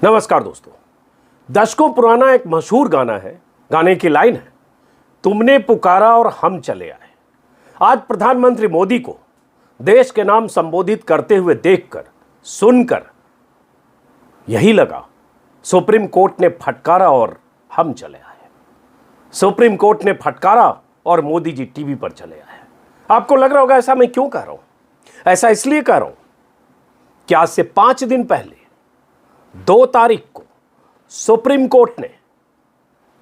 नमस्कार दोस्तों। दशकों पुराना एक मशहूर गाना है। गाने की लाइन है, तुमने पुकारा और हम चले आए। आज प्रधानमंत्री मोदी को देश के नाम संबोधित करते हुए देखकर सुनकर यही लगा, सुप्रीम कोर्ट ने फटकारा और हम चले आए। सुप्रीम कोर्ट ने फटकारा और मोदी जी टीवी पर चले आए। आपको लग रहा होगा ऐसा मैं क्यों कह रहा हूं। ऐसा इसलिए कह रहा हूं कि आज से 5 दिन पहले 2 तारीख को सुप्रीम कोर्ट ने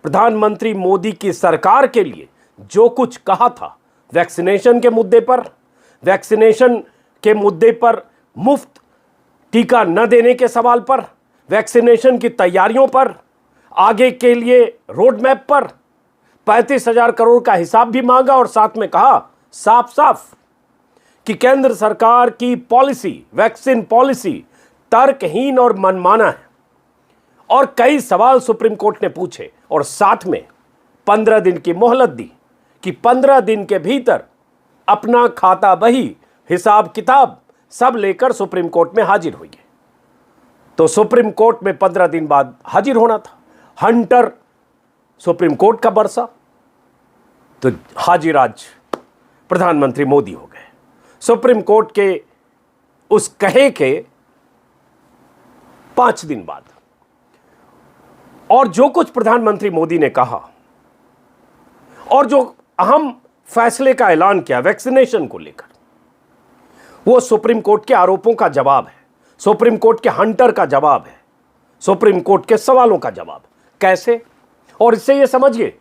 प्रधानमंत्री मोदी की सरकार के लिए जो कुछ कहा था, वैक्सीनेशन के मुद्दे पर, मुफ्त टीका न देने के सवाल पर, वैक्सीनेशन की तैयारियों पर, आगे के लिए रोड मैप पर 35,000 करोड़ का हिसाब भी मांगा और साथ में कहा साफ साफ कि केंद्र सरकार की पॉलिसी, वैक्सीन पॉलिसी तर्कहीन और मनमाना है। और कई सवाल सुप्रीम कोर्ट ने पूछे और साथ में 15 दिन की मोहलत दी कि 15 दिन के भीतर अपना खाता बही, हिसाब किताब सब लेकर सुप्रीम कोर्ट में हाजिर होइए। तो सुप्रीम कोर्ट में 15 दिन बाद हाजिर होना था। हंटर सुप्रीम कोर्ट का बरसा, तो हाजिर आज प्रधानमंत्री मोदी हो गए। सुप्रीम कोर्ट के उस कहे के 5 दिन बाद और जो कुछ प्रधानमंत्री मोदी ने कहा और जो अहम फैसले का ऐलान किया वैक्सीनेशन को लेकर, वो सुप्रीम कोर्ट के आरोपों का जवाब है, सुप्रीम कोर्ट के हंटर का जवाब है, सुप्रीम कोर्ट के सवालों का जवाब। कैसे? और इससे ये समझिए,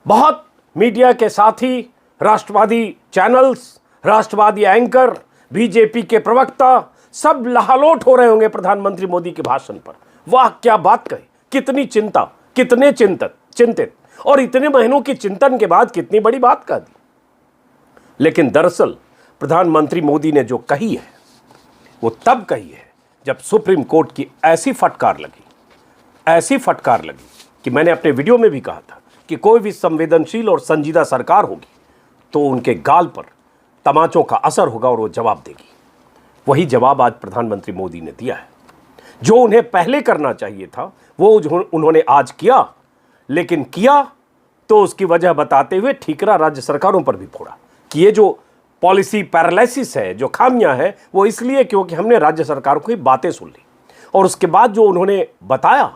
बहुत मीडिया के साथी, राष्ट्रवादी चैनल्स, राष्ट्रवादी एंकर, बीजेपी के प्रवक्ता सब लहालोट हो रहे होंगे प्रधानमंत्री मोदी के भाषण पर। वाह क्या बात कही, कितनी चिंता, कितने चिंतित और इतने महीनों की चिंतन के बाद कितनी बड़ी बात कह दी। लेकिन दरअसल प्रधानमंत्री मोदी ने जो कही है वो तब कही है जब सुप्रीम कोर्ट की ऐसी फटकार लगी कि मैंने अपने वीडियो में भी कहा था कि कोई भी संवेदनशील और संजीदा सरकार होगी तो उनके गाल पर तमाचों का असर होगा और वो जवाब देगी। वही जवाब आज प्रधानमंत्री मोदी ने दिया है। जो उन्हें पहले करना चाहिए था वो उन्होंने आज किया, लेकिन किया तो उसकी वजह बताते हुए ठीकरा राज्य सरकारों पर भी फोड़ा कि ये जो पॉलिसी पैरालिसिस है, जो खामियां है, वो इसलिए क्योंकि हमने राज्य सरकार की बातें सुन ली। और उसके बाद जो उन्होंने बताया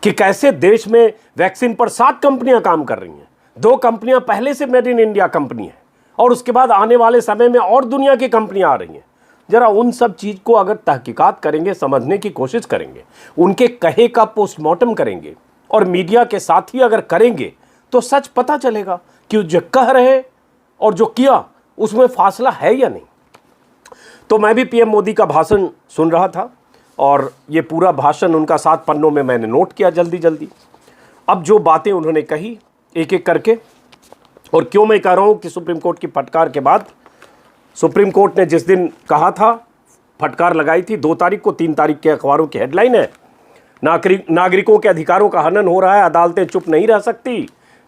कि कैसे देश में वैक्सीन पर 7 कंपनियां काम कर रही हैं, 2 कंपनियां पहले से मेड इन इंडिया कंपनी है और उसके बाद आने वाले समय में और दुनिया की कंपनियां आ रही हैं। जरा उन सब चीज को अगर तहकीकात करेंगे, समझने की कोशिश करेंगे, उनके कहे का पोस्टमार्टम करेंगे और मीडिया के साथ ही अगर करेंगे तो सच पता चलेगा कि जो कह रहे और जो किया उसमें फासला है या नहीं। तो मैं भी पीएम मोदी का भाषण सुन रहा था और ये पूरा भाषण उनका 7 पन्नों में मैंने नोट किया जल्दी। अब जो बातें उन्होंने कही एक एक करके, और क्यों मैं कह रहा हूं कि सुप्रीम कोर्ट की फटकार के बाद, सुप्रीम कोर्ट ने जिस दिन कहा था, फटकार लगाई थी 2 तारीख को, 3 तारीख के अखबारों की हेडलाइन है, नागरिकों के अधिकारों का हनन हो रहा है, अदालतें चुप नहीं रह सकती,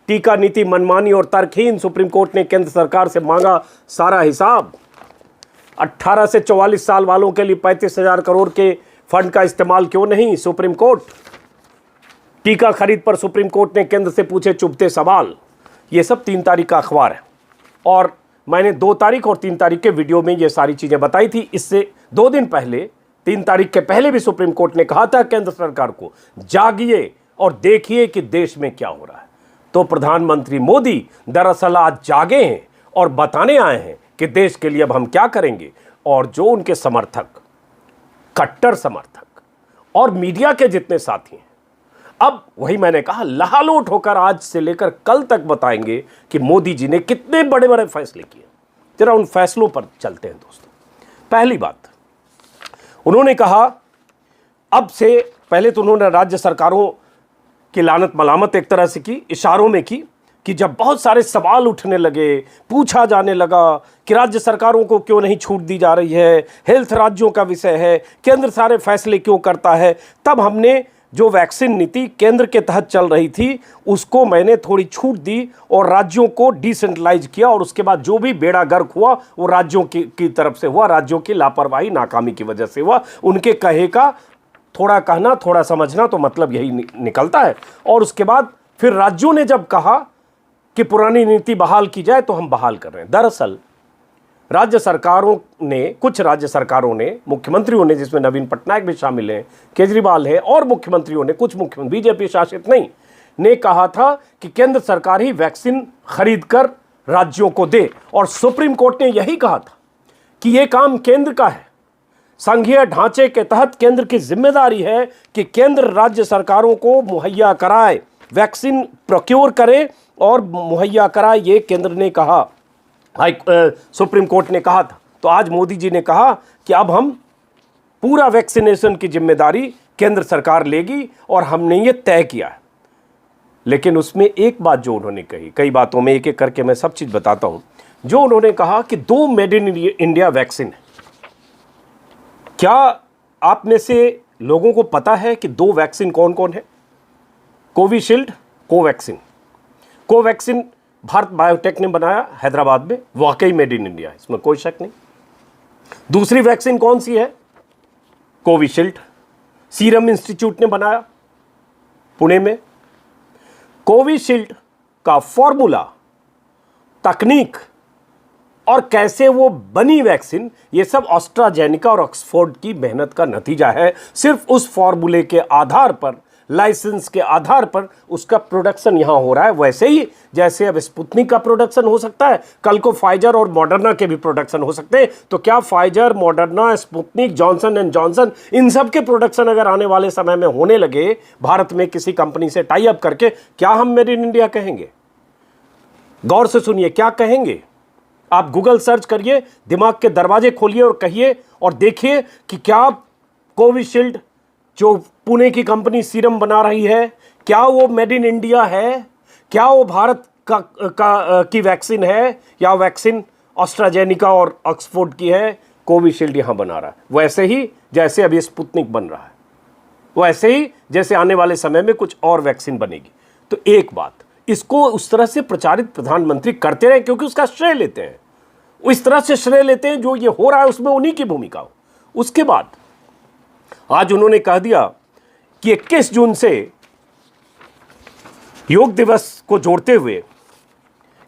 टीका नीति मनमानी और तर्कहीन, सुप्रीम कोर्ट ने केंद्र सरकार से मांगा सारा हिसाब, 18 से 44 साल वालों के लिए 35,000 करोड़ के फंड का इस्तेमाल क्यों नहीं, सुप्रीम कोर्ट, टीका खरीद पर सुप्रीम कोर्ट ने केंद्र से पूछे चुभते सवाल। ये सब 3 तारीख का अखबार है और मैंने 2 तारीख और 3 तारीख के वीडियो में ये सारी चीज़ें बताई थी। इससे 2 दिन पहले, 3 तारीख के पहले भी सुप्रीम कोर्ट ने कहा था केंद्र सरकार को, जागिए और देखिए कि देश में क्या हो रहा है। तो प्रधानमंत्री मोदी दरअसल आज जागे हैं और बताने आए हैं कि देश के लिए अब हम क्या करेंगे। और जो उनके समर्थक, कट्टर समर्थक और मीडिया के जितने साथी हैं, अब वही मैंने कहा लहालोट होकर आज से लेकर कल तक बताएंगे कि मोदी जी ने कितने बड़े बड़े फैसले किए। जरा उन फैसलों पर चलते हैं दोस्तों। पहली बात, उन्होंने कहा, अब से पहले तो उन्होंने राज्य सरकारों की लानत मलामत एक तरह से की, इशारों में की, कि जब बहुत सारे सवाल उठने लगे, पूछा जाने लगा कि राज्य सरकारों को क्यों नहीं छूट दी जा रही है, हेल्थ राज्यों का विषय है, केंद्र सारे फैसले क्यों करता है, तब हमने जो वैक्सीन नीति केंद्र के तहत चल रही थी उसको मैंने थोड़ी छूट दी और राज्यों को डिसेंट्रलाइज किया, और उसके बाद जो भी बेड़ा गर्क हुआ वो राज्यों की तरफ से हुआ, राज्यों की लापरवाही नाकामी की वजह से हुआ, उनके कहे का थोड़ा कहना थोड़ा समझना, तो मतलब यही निकलता है। और उसके बाद फिर राज्यों ने जब कहा कि पुरानी नीति बहाल की जाए तो हम बहाल कर रहे हैं। दरअसल राज्य सरकारों ने, कुछ राज्य सरकारों ने, मुख्यमंत्रियों ने, जिसमें नवीन पटनायक भी शामिल हैं, केजरीवाल है, और मुख्यमंत्रियों ने, कुछ मुख्यमंत्री बीजेपी शासित नहीं, ने कहा था कि केंद्र सरकार ही वैक्सीन खरीद कर राज्यों को दे। और सुप्रीम कोर्ट ने यही कहा था कि यह काम केंद्र का है। संघीय ढांचे के तहत केंद्र की जिम्मेदारी है कि केंद्र राज्य सरकारों को मुहैया कराए, वैक्सीन प्रोक्योर करे और मुहैया कराए, ये केंद्र ने कहा, सुप्रीम कोर्ट ने कहा था। तो आज मोदी जी ने कहा कि अब हम पूरा वैक्सीनेशन की जिम्मेदारी केंद्र सरकार लेगी और हमने ये तय किया है। लेकिन उसमें एक बात जो उन्होंने कही, कई बातों में एक एक करके मैं सब चीज बताता हूं, जो उन्होंने कहा कि 2 मेड इन इंडिया वैक्सीन है। क्या आप में से लोगों को पता है कि 2 वैक्सीन कौन कौन है? Covishield, Covaxin. Covaxin Bharat biotech ने बनाया हैदराबाद में, वाकई मेड इन इंडिया, इसमें कोई शक नहीं। दूसरी वैक्सीन कौन सी है? कोविशील्ड, सीरम इंस्टीट्यूट ने बनाया पुणे में। कोविशील्ड का फॉर्मूला, तकनीक और कैसे वो बनी वैक्सीन, ये सब एस्ट्राजेनेका और ऑक्सफोर्ड की मेहनत का नतीजा है। सिर्फ उस फॉर्मूले के आधार पर, लाइसेंस के आधार पर उसका प्रोडक्शन यहां हो रहा है। वैसे ही जैसे अब स्पुतनिक का प्रोडक्शन हो सकता है, कल को फाइजर और मॉडर्ना के भी प्रोडक्शन हो सकते हैं। तो क्या Pfizer, Moderna, Sputnik, Johnson and Johnson, इन सब के प्रोडक्शन अगर आने वाले समय में होने लगे भारत में किसी कंपनी से टाई अप करके, क्या हम मेड इन इंडिया कहेंगे? गौर से सुनिए, क्या कहेंगे? आप गूगल सर्च करिए, दिमाग के दरवाजे खोलिए और कहिए और देखिए कि क्या कोविशील्ड जो पुणे की कंपनी सीरम बना रही है, क्या वो मेड इन इंडिया है? क्या वो भारत की वैक्सीन है, या वैक्सीन एस्ट्राजेनेका और ऑक्सफोर्ड की है? कोविशील्ड यहां बना रहा है, वैसे ही जैसे अभी स्पुतनिक बन रहा है, वैसे ही जैसे आने वाले समय में कुछ और वैक्सीन बनेगी। तो एक बात, इसको उस तरह से प्रचारित प्रधानमंत्री करते रहे, क्योंकि उसका श्रेय लेते हैं, इस तरह से श्रेय लेते हैं, जो ये हो रहा है उसमें उन्हीं की भूमिका हो। उसके बाद आज उन्होंने कह दिया कि 21 जून से योग दिवस को जोड़ते हुए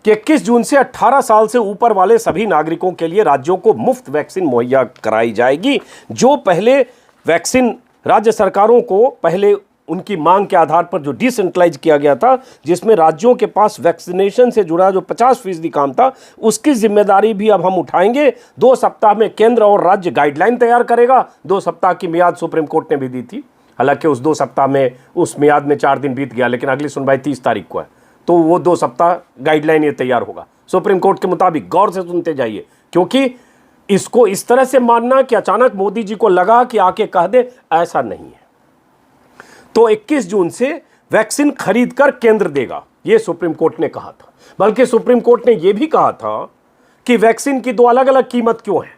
कि 21 जून से 18 साल से ऊपर वाले सभी नागरिकों के लिए राज्यों को मुफ्त वैक्सीन मुहैया कराई जाएगी। जो पहले वैक्सीन राज्य सरकारों को पहले उनकी मांग के आधार पर जो डिसेंट्रलाइज किया गया था, जिसमें राज्यों के पास वैक्सीनेशन से जुड़ा जो 50% काम था, उसकी जिम्मेदारी भी अब हम उठाएंगे। 2 सप्ताह में केंद्र और राज्य गाइडलाइन तैयार करेगा। 2 सप्ताह की मियाद सुप्रीम कोर्ट ने भी दी थी, हालांकि उस 2 सप्ताह में, उस मियाद में 4 दिन बीत गया, लेकिन अगली सुनवाई 30 तारीख को है, तो वो 2 सप्ताह गाइडलाइन ये तैयार होगा सुप्रीम कोर्ट के मुताबिक। गौर से सुनते जाइए, क्योंकि इसको इस तरह से मानना कि अचानक मोदी जी को लगा कि आके कह दे, ऐसा नहीं है। तो 21 जून से वैक्सीन खरीद कर केंद्र देगा, यह सुप्रीम कोर्ट ने कहा था। बल्कि सुप्रीम कोर्ट ने यह भी कहा था कि वैक्सीन की 2 अलग अलग कीमत क्यों है,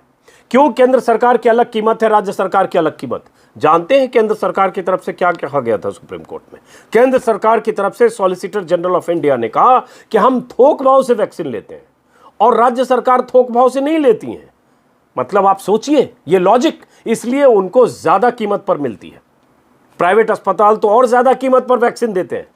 क्यों केंद्र सरकार की अलग कीमत है, राज्य सरकार की अलग कीमत। जानते हैं केंद्र सरकार की तरफ से क्या कहा गया था सुप्रीम कोर्ट में? केंद्र सरकार की तरफ से सॉलिसिटर जनरल ऑफ इंडिया ने कहा कि हम थोक भाव से वैक्सीन लेते हैं और राज्य सरकार थोक भाव से नहीं लेती है। मतलब आप सोचिए ये लॉजिक, इसलिए उनको ज्यादा कीमत पर मिलती है। प्राइवेट अस्पताल तो और ज्यादा कीमत पर वैक्सीन देते हैं।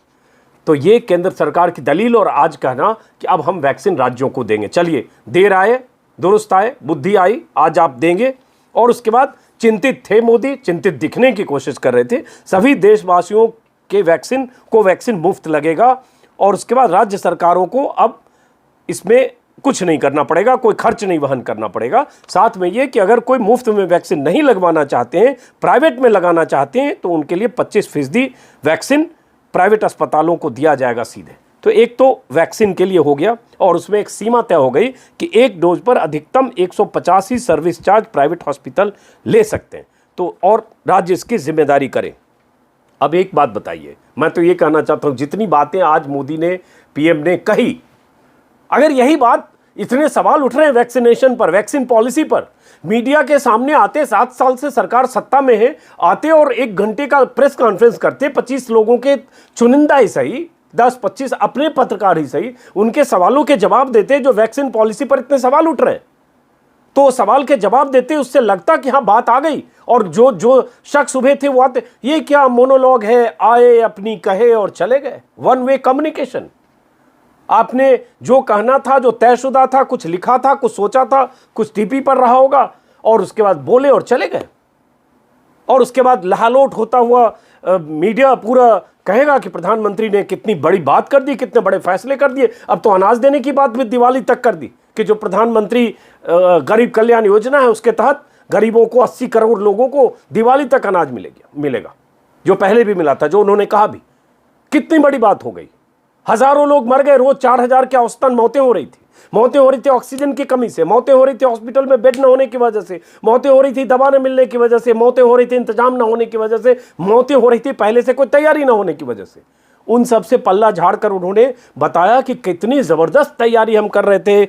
तो ये केंद्र सरकार की दलील, और आज कहना कि अब हम वैक्सीन राज्यों को देंगे। चलिए, देर आए दुरुस्त आए, बुद्धि आई, आज आप देंगे। और उसके बाद चिंतित थे मोदी, चिंतित दिखने की कोशिश कर रहे थे। सभी देशवासियों के वैक्सीन को वैक्सीन मुफ्त लगेगा और उसके बाद राज्य सरकारों को अब इसमें कुछ नहीं करना पड़ेगा, कोई खर्च नहीं वहन करना पड़ेगा। साथ में ये कि अगर कोई मुफ्त में वैक्सीन नहीं लगवाना चाहते हैं, प्राइवेट में लगाना चाहते हैं, तो उनके लिए 25% वैक्सीन प्राइवेट अस्पतालों को दिया जाएगा सीधे। तो एक तो वैक्सीन के लिए हो गया, और उसमें एक सीमा तय हो गई कि एक डोज पर अधिकतम 185 सर्विस चार्ज प्राइवेट हॉस्पिटल ले सकते हैं। तो और राज्य इसकी जिम्मेदारी करें। अब एक बात बताइए, मैं तो ये कहना चाहता हूं, जितनी बातें आज मोदी ने, पीएम ने कही, अगर यही बात, इतने सवाल उठ रहे हैं वैक्सीनेशन पर, वैक्सीन पॉलिसी पर, मीडिया के सामने आते, 7 साल से सरकार सत्ता में है, आते और 1 घंटे का प्रेस कॉन्फ्रेंस करते, 25 लोगों के चुनिंदा ही सही, 10-25 अपने पत्रकार ही सही, उनके सवालों के जवाब देते जो वैक्सीन पॉलिसी पर इतने सवाल उठ रहे हैं। तो सवाल के जवाब देते उससे लगता कि हाँ बात आ गई, और जो जो शख्स उभे थे वो आते। ये क्या मोनोलॉग है, आए अपनी कहे और चले गए, वन वे कम्युनिकेशन। आपने जो कहना था, जो तयशुदा था, कुछ लिखा था, कुछ सोचा था, कुछ टीपी पर रहा होगा, और उसके बाद बोले और चले गए। और उसके बाद लहालोट होता हुआ मीडिया पूरा कहेगा कि प्रधानमंत्री ने कितनी बड़ी बात कर दी, कितने बड़े फैसले कर दिए। अब तो अनाज देने की बात भी दिवाली तक कर दी कि जो प्रधानमंत्री गरीब कल्याण योजना है उसके तहत गरीबों को 80 करोड़ लोगों को दिवाली तक अनाज मिलेगा, जो पहले भी मिला था, जो उन्होंने कहा भी। कितनी बड़ी बात हो गई। हजारों लोग मर गए, रोज 4000 के औसतन मौतें हो रही थी ऑक्सीजन की कमी से, मौतें हो रही थी हॉस्पिटल में बेड न होने की वजह से, मौतें हो रही थी दवा न मिलने की वजह से, मौतें हो रही थी इंतजाम न होने की वजह से, मौतें हो रही थी पहले से कोई तैयारी न होने की वजह से। उन सब से पल्ला झाड़कर उन्होंने बताया कि कितनी जबरदस्त तैयारी हम कर रहे थे,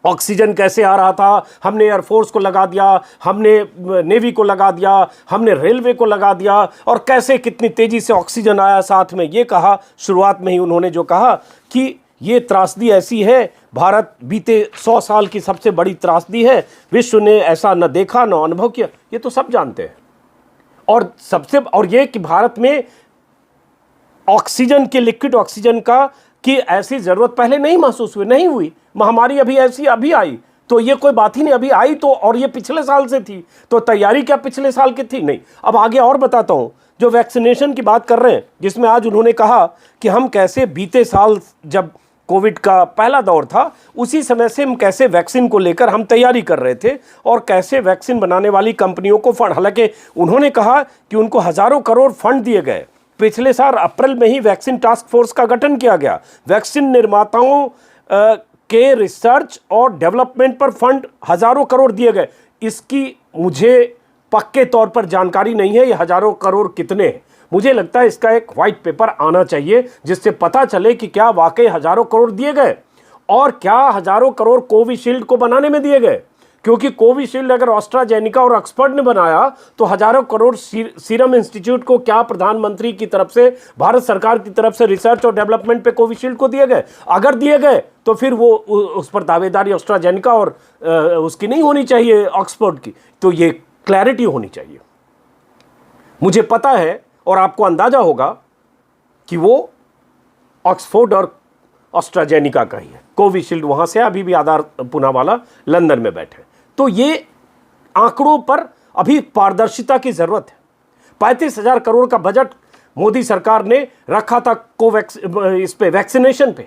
ऑक्सीजन कैसे आ रहा था, हमने एयरफोर्स को लगा दिया, हमने नेवी को लगा दिया, हमने रेलवे को लगा दिया, और कैसे कितनी तेजी से ऑक्सीजन आया। साथ में ये कहा, शुरुआत में ही उन्होंने जो कहा कि ये त्रासदी ऐसी है, भारत बीते 100 साल की सबसे बड़ी त्रासदी है, विश्व ने ऐसा न देखा न अनुभव किया। ये तो सब जानते हैं। और ये कि भारत में ऑक्सीजन के, लिक्विड ऑक्सीजन का कि ऐसी जरूरत पहले नहीं महसूस हुई, नहीं हुई। महामारी अभी आई तो ये कोई बात ही नहीं, अभी आई तो, और ये पिछले साल से थी, तो तैयारी क्या पिछले साल की थी? नहीं। अब आगे और बताता हूं, जो वैक्सीनेशन की बात कर रहे हैं, जिसमें आज उन्होंने कहा कि हम कैसे बीते साल जब कोविड का पहला दौर था उसी समय से हम कैसे वैक्सीन को लेकर हम तैयारी कर रहे थे, और कैसे वैक्सीन बनाने वाली कंपनियों को फंड, हालांकि उन्होंने कहा कि उनको हजारों करोड़ फंड दिए गए। पिछले साल अप्रैल में ही वैक्सीन टास्क फोर्स का गठन किया गया। वैक्सीन निर्माताओं के रिसर्च और डेवलपमेंट पर फंड हजारों करोड़ दिए गए। इसकी मुझे पक्के तौर पर जानकारी नहीं है, ये हजारों करोड़ कितने हैं। मुझे लगता है इसका एक व्हाइट पेपर आना चाहिए जिससे पता चले कि क्या वाकई हजारों करोड़ दिए गए, और क्या हजारों करोड़ कोविशील्ड को बनाने में दिए गए। क्योंकि कोविशील्ड अगर ऑस्ट्राजेनिका और ऑक्सफोर्ड ने बनाया तो हजारों करोड़ सीरम इंस्टीट्यूट को क्या प्रधानमंत्री की तरफ से, भारत सरकार की तरफ से रिसर्च और डेवलपमेंट पे कोविशील्ड को दिए गए? अगर दिए गए तो फिर वो उस पर दावेदारी ऑस्ट्राजेनिका और उसकी नहीं होनी चाहिए, ऑक्सफोर्ड की। तो ये क्लैरिटी होनी चाहिए। मुझे पता है और आपको अंदाजा होगा कि वो ऑक्सफोर्ड और ऑस्ट्राजेनिका का ही है। कोविशील्ड वहां से, अभी भी आधार पूनावाला लंदन में बैठे। तो ये आंकड़ों पर अभी पारदर्शिता की जरूरत है। 35,000 करोड़ का बजट मोदी सरकार ने रखा था इस पे, वैक्सीनेशन पे,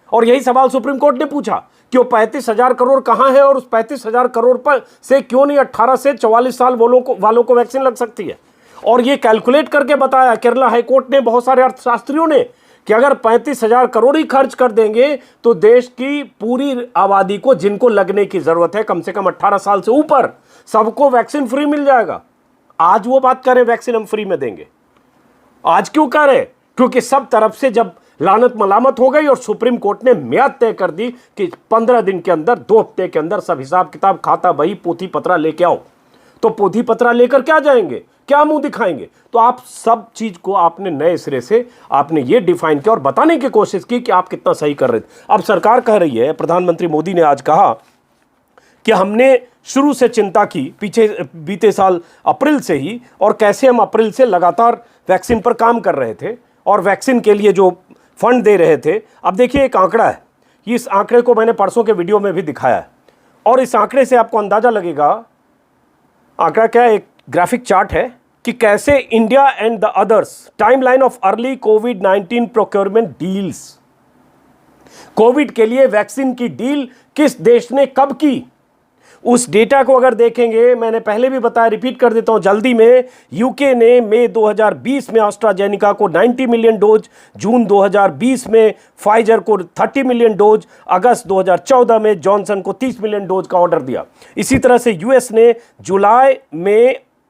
और यही सवाल सुप्रीम कोर्ट ने पूछा कि वो 35,000 करोड़ कहां है, और उस 35,000 करोड़ पर से क्यों नहीं 18 से 44 साल वालों को वैक्सीन लग सकती है। और ये कैलकुलेट करके बताया केरला हाईकोर्ट ने, बहुत सारे अर्थशास्त्रियों ने, कि अगर 35,000 करोड़ ही खर्च कर देंगे तो देश की पूरी आबादी को, जिनको लगने की जरूरत है कम से कम 18 साल से ऊपर, सबको वैक्सीन फ्री मिल जाएगा। आज वो बात करें वैक्सीन हम फ्री में देंगे, आज क्यों कह रहे? क्योंकि सब तरफ से जब लानत मलामत हो गई और सुप्रीम कोर्ट ने म्याद तय कर दी कि 15 दिन के अंदर, 2 हफ्ते के अंदर सब हिसाब किताब, खाता बही, पोथी पत्रा लेके आओ। तो पोथी पत्रा लेकर क्या जाएंगे, क्या मुंह दिखाएंगे? तो आप सब चीज को आपने नए सिरे से आपने ये डिफाइन किया और बताने की कोशिश की कि आप कितना सही कर रहे थे। अब सरकार कह रही है, प्रधानमंत्री मोदी ने आज कहा कि हमने शुरू से चिंता की, पीछे बीते साल अप्रैल से ही, और कैसे हम अप्रैल से लगातार वैक्सीन पर काम कर रहे थे और वैक्सीन के लिए जो फंड दे रहे थे। अब देखिए एक आंकड़ा है, इस आंकड़े को मैंने परसों के वीडियो में भी दिखाया है, और इस आंकड़े से आपको अंदाजा लगेगा। आंकड़ा क्या है? एक ग्राफिक चार्ट है कि कैसे India and the others, timeline of early covid procurement deals. Covid के लिए वैक्सीन की डील किस देश ने कब की, उस डेटा को अगर देखेंगे, मैंने पहले भी बताया, रिपीट कर देता हूं जल्दी में। यूके ने मई 2020 में ऑस्ट्राजेनिका को 90 मिलियन डोज, जून 2020 में फाइजर को 30 मिलियन डोज, अगस्त 2014 में जॉनसन को 30 मिलियन डोज का ऑर्डर दिया। इसी तरह से यूएस ने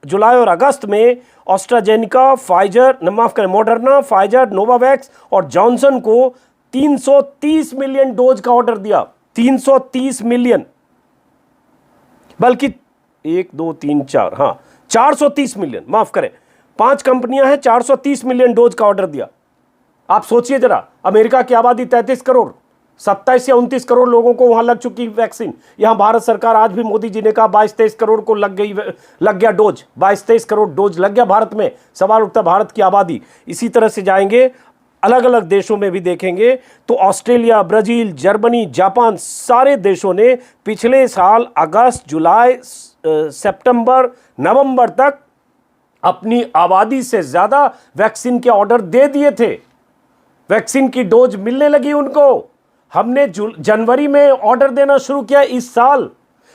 जुलाई और अगस्त में ऑस्ट्राजेनिका, मॉडर्ना, फाइजर, नोवावैक्स और जॉनसन को 330 मिलियन डोज का ऑर्डर दिया। 330 मिलियन, बल्कि 1 2 3 4, हाँ 430 मिलियन, माफ करें, 5 कंपनियां हैं, 430 मिलियन डोज का ऑर्डर दिया। आप सोचिए जरा, अमेरिका की आबादी 33 करोड़, 27 या 29 करोड़ लोगों को वहां लग चुकी वैक्सीन। यहां भारत सरकार, आज भी मोदी जी ने कहा 22-23 करोड़ को लग गया डोज, 22-23 करोड़ डोज लग गया भारत में। सवाल उठता भारत की आबादी। इसी तरह से जाएंगे अलग अलग देशों में भी देखेंगे तो ऑस्ट्रेलिया, ब्राजील, जर्मनी, जापान, सारे देशों ने पिछले साल अगस्त, जुलाई, सितंबर, नवंबर तक अपनी आबादी से ज्यादा वैक्सीन के ऑर्डर दे दिए थे। वैक्सीन की डोज मिलने लगी उनको। हमने जनवरी में ऑर्डर देना शुरू किया इस साल,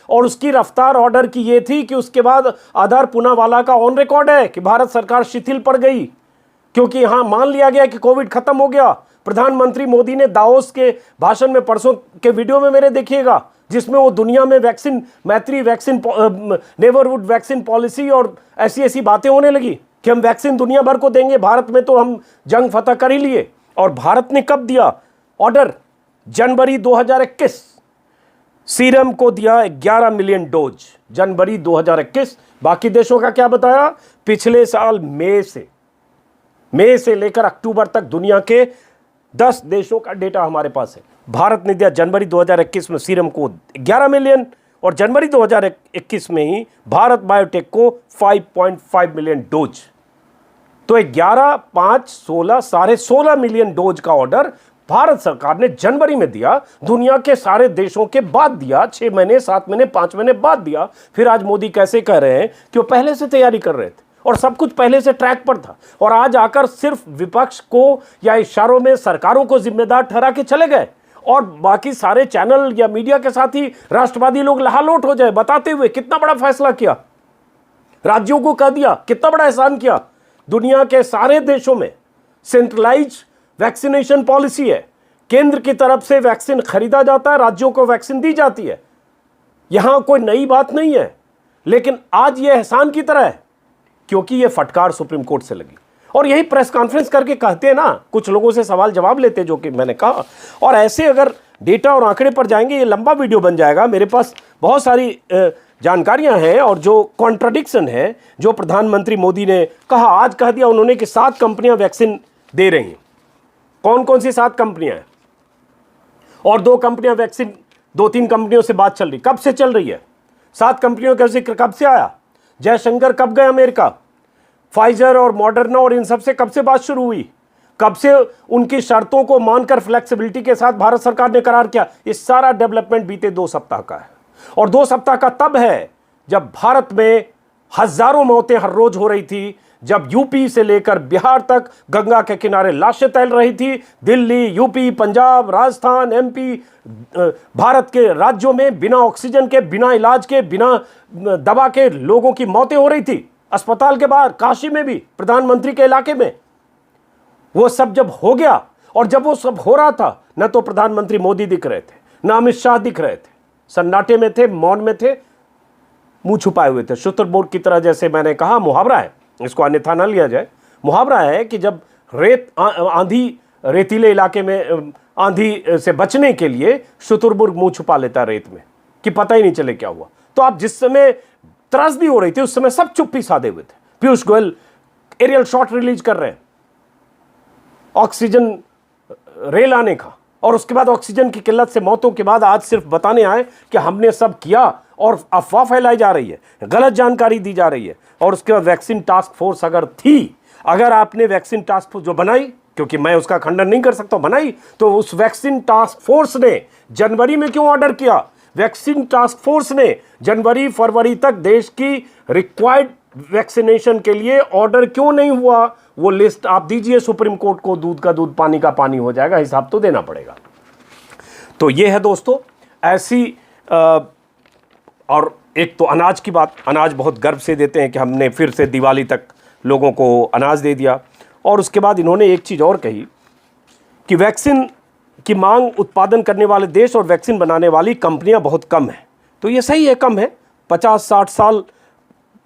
और उसकी रफ्तार ऑर्डर की ये थी कि उसके बाद आधार पूनावाला का ऑन रिकॉर्ड है कि भारत सरकार शिथिल पड़ गई, क्योंकि यहां मान लिया गया कि कोविड खत्म हो गया। प्रधानमंत्री मोदी ने दावोस के भाषण में, परसों के वीडियो में मेरे देखिएगा, जिसमें वो दुनिया में वैक्सीन मैत्री, वैक्सीन नेबरहुड वैक्सीन पॉलिसी और ऐसी ऐसी बातें होने लगी कि हम वैक्सीन दुनिया भर को देंगे, भारत में तो हम जंग फतह कर ही लिए। और भारत ने कब दिया ऑर्डर? जनवरी 2021। सीरम को दिया 11 मिलियन डोज जनवरी 2021। बाकी देशों का क्या बताया? पिछले साल मई से लेकर अक्टूबर तक दुनिया के 10 देशों का डेटा हमारे पास है। भारत ने दिया जनवरी 2021 में सीरम को 11 मिलियन, और जनवरी 2021 में ही भारत बायोटेक को 5.5 मिलियन डोज। तो 11, 5, 16, साढ़े 16 मिलियन डोज का ऑर्डर भारत सरकार ने जनवरी में दिया। दुनिया के सारे देशों के बाद दिया, 6 महीने, 7 महीने, 5 महीने बाद दिया। फिर आज मोदी कैसे कह रहे हैं कि वो पहले से तैयारी कर रहे थे और सब कुछ पहले से ट्रैक पर था, और आज आकर सिर्फ विपक्ष को या इशारों में सरकारों को जिम्मेदार ठहरा के चले गए, और बाकी सारे चैनल या मीडिया के साथ ही राष्ट्रवादी लोग लहालोट हो जाए, बताते हुए कितना बड़ा फैसला किया, राज्यों को कह दिया, कितना बड़ा एहसान किया। दुनिया के सारे देशों में सेंट्रलाइज वैक्सीनेशन पॉलिसी है, केंद्र की तरफ से वैक्सीन खरीदा जाता है, राज्यों को वैक्सीन दी जाती है। यहां कोई नई बात नहीं है, लेकिन आज यह एहसान की तरह है, क्योंकि यह फटकार सुप्रीम कोर्ट से लगी। और यही प्रेस कॉन्फ्रेंस करके कहते हैं ना, कुछ लोगों से सवाल जवाब लेते, जो कि मैंने कहा। और ऐसे अगर डेटा और आंकड़े पर जाएंगे, ये लंबा वीडियो बन जाएगा। मेरे पास बहुत सारी जानकारियां हैं और जो कॉन्ट्राडिक्शन है, जो प्रधानमंत्री मोदी ने कहा, आज कह दिया उन्होंने कि 7 कंपनियां वैक्सीन दे रही हैं। कौन कौन सी 7 कंपनियां हैं? और 2 कंपनियां वैक्सीन, 2-3 कंपनियों से बात चल रही, कब से चल रही है? 7 कंपनियों का जिक्र कब से आया? जयशंकर कब गए अमेरिका? फाइजर और मॉडर्ना और इन सब से कब से बात शुरू हुई? कब से उनकी शर्तों को मानकर फ्लेक्सिबिलिटी के साथ भारत सरकार ने करार किया? ये सारा डेवलपमेंट बीते 2 सप्ताह का है, और 2 सप्ताह का तब है जब भारत में हजारों मौतें हर रोज हो रही थी, जब यूपी से लेकर बिहार तक गंगा के किनारे लाशें तैर रही थी। दिल्ली, यूपी, पंजाब, राजस्थान, एमपी, भारत के राज्यों में बिना ऑक्सीजन के, बिना इलाज के, बिना दवा के लोगों की मौतें हो रही थी, अस्पताल के बाहर, काशी में भी, प्रधानमंत्री के इलाके में। वो सब जब हो गया, और जब वो सब हो रहा था, न तो प्रधानमंत्री मोदी दिख रहे थे, न अमित शाह दिख रहे थे, सन्नाटे में थे, मौन में थे, मुंह छुपाए हुए थे, शुतुरमुर्ग की तरह। जैसे मैंने कहा, मुहावरा है, इसको अन्यथा न लिया जाए। मुहावरा है कि जब आंधी, रेतीले इलाके में आंधी से बचने के लिए शुतुरमुर्ग मुंह छुपा लेता रेत में, कि पता ही नहीं चले क्या हुआ। तो आप जिस समय त्रासदी हो रही थी, उस समय सब चुप्पी साधे हुए थे। Piyush Goyal aerial shot release कर रहे हैं ऑक्सीजन रेल आने का, और उसके बाद ऑक्सीजन की किल्लत से मौतों के बाद आज सिर्फ बताने आए कि हमने सब किया, और अफवाह फैलाई जा रही है, गलत जानकारी दी जा रही है। और उसके बाद वैक्सीन टास्क फोर्स अगर थी, अगर आपने वैक्सीन टास्क फोर्स जो बनाई, क्योंकि मैं उसका खंडन नहीं कर सकता, बनाई, तो उस वैक्सीन टास्क फोर्स ने जनवरी में क्यों ऑर्डर किया? वैक्सीन टास्क फोर्स ने जनवरी फरवरी तक देश की रिक्वायर्ड वैक्सीनेशन के लिए ऑर्डर क्यों नहीं हुआ? वो लिस्ट आप दीजिए सुप्रीम कोर्ट को, दूध का दूध पानी का पानी हो जाएगा, हिसाब तो देना पड़ेगा। तो ये है दोस्तों ऐसी और एक तो अनाज की बात, अनाज बहुत गर्व से देते हैं कि हमने फिर से दिवाली तक लोगों को अनाज दे दिया। और उसके बाद इन्होंने एक चीज़ और कही कि वैक्सीन की मांग उत्पादन करने वाले देश और वैक्सीन बनाने वाली कंपनियां बहुत कम हैं। तो ये सही है, कम है। 50-60 साल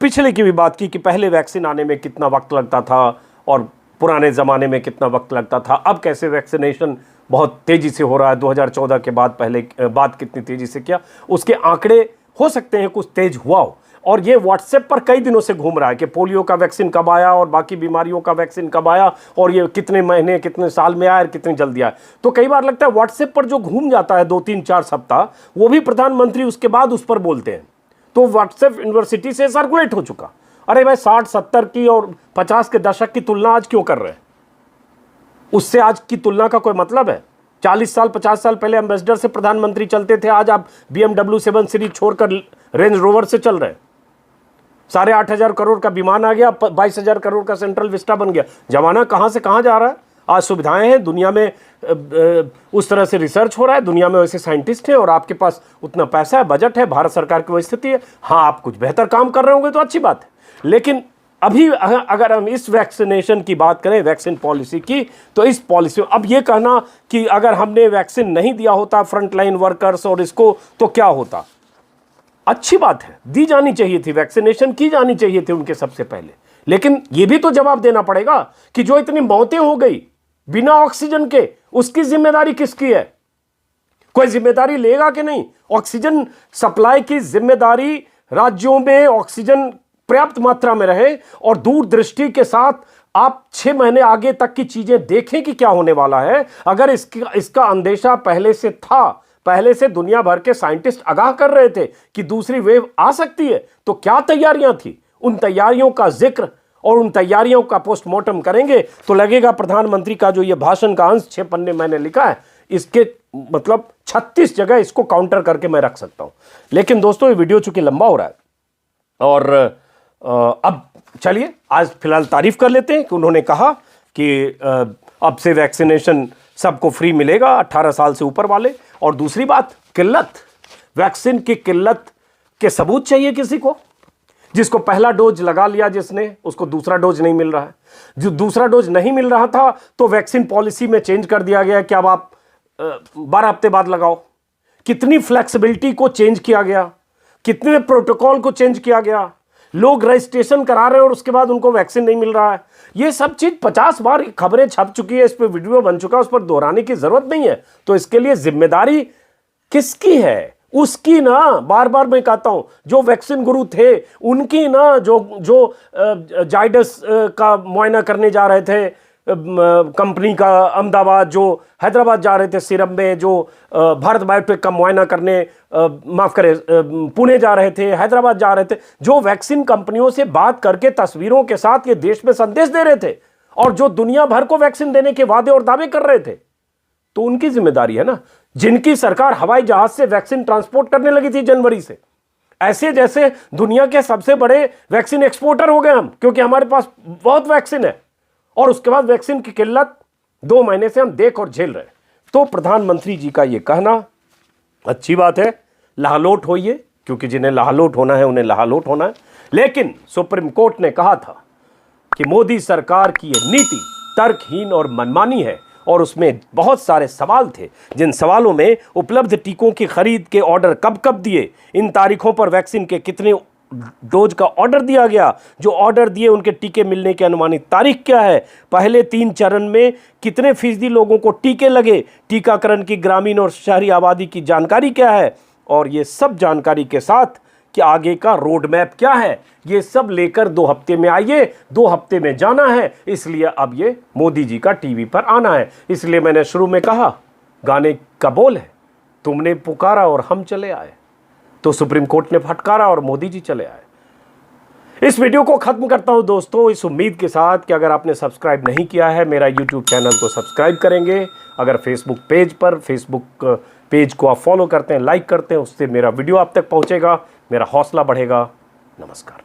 पिछले की भी बात की कि पहले वैक्सीन आने में कितना वक्त लगता था और पुराने ज़माने में कितना वक्त लगता था, अब कैसे वैक्सीनेशन बहुत तेज़ी से हो रहा है। 2014 के बाद पहले बात कितनी तेज़ी से किया, उसके आंकड़े हो सकते हैं कुछ तेज हुआ हो। और ये व्हाट्सएप पर कई दिनों से घूम रहा है कि पोलियो का वैक्सीन कब आया और बाकी बीमारियों का वैक्सीन कब आया और ये कितने महीने कितने साल में आया और कितनी जल्दी आया। तो कई बार लगता है व्हाट्सएप पर जो घूम जाता है 2-3-4 सप्ताह, वो भी प्रधानमंत्री उसके बाद उस पर बोलते हैं। तो व्हाट्सएप यूनिवर्सिटी से सर्कुलेट हो चुका। अरे भाई 60-70 की और 50 के दशक की तुलना आज क्यों कर रहे हैं? उससे आज की तुलना का कोई मतलब है? 40 साल 50 साल पहले एम्बेसडर से प्रधानमंत्री चलते थे, आज आप BMW 7 सीरीज छोड़कर रेंज रोवर से चल रहे हैं। 8,500 करोड़ का विमान आ गया, 22,000 करोड़ का सेंट्रल विस्टा बन गया। जमाना कहां से कहां जा रहा है। आज सुविधाएं हैं, दुनिया में उस तरह से रिसर्च हो रहा है, दुनिया में वैसे साइंटिस्ट हैं और आपके पास उतना पैसा है, बजट है, भारत सरकार की वही स्थिति है। हाँ, आप कुछ बेहतर काम कर रहे होंगे तो अच्छी बात है, लेकिन अभी अगर हम इस वैक्सीनेशन की बात करें, वैक्सीन पॉलिसी की, तो इस पॉलिसी अब ये कहना कि अगर हमने वैक्सीन नहीं दिया होता फ्रंटलाइन वर्कर्स और इसको, तो क्या होता। अच्छी बात है, दी जानी चाहिए थी, वैक्सीनेशन की जानी चाहिए थी उनके सबसे पहले, लेकिन ये भी तो जवाब देना पड़ेगा कि जो इतनी मौतें हो गई बिना ऑक्सीजन के, उसकी जिम्मेदारी किसकी है? कोई जिम्मेदारी लेगा कि नहीं? ऑक्सीजन सप्लाई की जिम्मेदारी राज्यों में ऑक्सीजन पर्याप्त मात्रा में रहे और दूरदृष्टि के साथ आप 6 महीने आगे तक की चीजें देखें कि क्या होने वाला है। अगर इसका अंदेशा पहले से था, पहले से दुनिया भर के साइंटिस्ट आगाह कर रहे थे कि दूसरी वेव आ सकती है, तो क्या तैयारियां थी? उन तैयारियों का जिक्र और उन तैयारियों का पोस्टमार्टम करेंगे तो लगेगा प्रधानमंत्री का जो ये भाषण का अंश 6 पन्ने मैंने लिखा है, इसके मतलब 36 जगह इसको काउंटर करके मैं रख सकता हूं। लेकिन दोस्तों, ये वीडियो चूंकि लंबा हो रहा है और अब चलिए आज फिलहाल तारीफ कर लेते हैं कि उन्होंने कहा कि अब से वैक्सीनेशन सबको फ्री मिलेगा, 18 साल से ऊपर वाले। और दूसरी बात, किल्लत, वैक्सीन की किल्लत के सबूत चाहिए किसी को। जिसको पहला डोज लगा लिया जिसने, उसको दूसरा डोज नहीं मिल रहा है। जो दूसरा डोज नहीं मिल रहा था तो वैक्सीन पॉलिसी में चेंज कर दिया गया कि अब आप 12 हफ्ते बाद लगाओ। कितनी फ्लेक्सिबिलिटी को चेंज किया गया, कितने प्रोटोकॉल को चेंज किया गया। लोग रजिस्ट्रेशन करा रहे हैं और उसके बाद उनको वैक्सीन नहीं मिल रहा है। ये सब चीज 50 बार खबरें छप चुकी है, इस पर वीडियो बन चुका है, उस पर दोहराने की जरूरत नहीं है। तो इसके लिए जिम्मेदारी किसकी है? उसकी ना, बार बार मैं कहता हूं, जो वैक्सीन गुरु थे उनकी ना, जो जाइडस का मुआयना करने जा रहे थे कंपनी का अहमदाबाद, जो हैदराबाद जा रहे थे सीरम में, जो भारत बायोटेक का मुआयना करने माफ करें पुणे जा रहे थे, हैदराबाद जा रहे थे, जो वैक्सीन कंपनियों से बात करके तस्वीरों के साथ ये देश में संदेश दे रहे थे और जो दुनिया भर को वैक्सीन देने के वादे और दावे कर रहे थे, तो उनकी जिम्मेदारी है ना। जिनकी सरकार हवाई जहाज से वैक्सीन ट्रांसपोर्ट करने लगी थी जनवरी से, ऐसे जैसे दुनिया के सबसे बड़े वैक्सीन एक्सपोर्टर हो गए हम, क्योंकि हमारे पास बहुत वैक्सीन है। और उसके बाद वैक्सीन की किल्लत 2 महीने से हम देख और झेल रहे हैं। तो प्रधानमंत्री जी का यह कहना अच्छी बात है, लाहलोट होइए, क्योंकि जिन्हें लाहलोट होना है उन्हें लाहलोट होना है। लेकिन सुप्रीम कोर्ट ने कहा था कि मोदी सरकार की यह नीति तर्कहीन और मनमानी है और उसमें बहुत सारे सवाल थे, जिन सवालों में उपलब्ध टीकों की खरीद के ऑर्डर कब कब दिए, इन तारीखों पर वैक्सीन के कितने डोज का ऑर्डर दिया गया, जो ऑर्डर दिए उनके टीके मिलने की अनुमानित तारीख क्या है, पहले 3 चरण में कितने फीसदी लोगों को टीके लगे, टीकाकरण की ग्रामीण और शहरी आबादी की जानकारी क्या है, और ये सब जानकारी के साथ कि आगे का रोड मैप क्या है, ये सब लेकर 2 हफ्ते में आइए, 2 हफ्ते में जाना है। इसलिए अब ये मोदी जी का टीवी पर आना है। इसलिए मैंने शुरू में कहा, गाने का बोल है, तुमने पुकारा और हम चले आए। तो सुप्रीम कोर्ट ने फटकारा और मोदी जी चले आए। इस वीडियो को खत्म करता हूं दोस्तों, इस उम्मीद के साथ कि अगर आपने सब्सक्राइब नहीं किया है मेरा यूट्यूब चैनल तो सब्सक्राइब करेंगे। अगर फेसबुक पेज को आप फॉलो करते हैं, लाइक करते हैं, उससे मेरा वीडियो आप तक पहुंचेगा, मेरा हौसला बढ़ेगा। नमस्कार।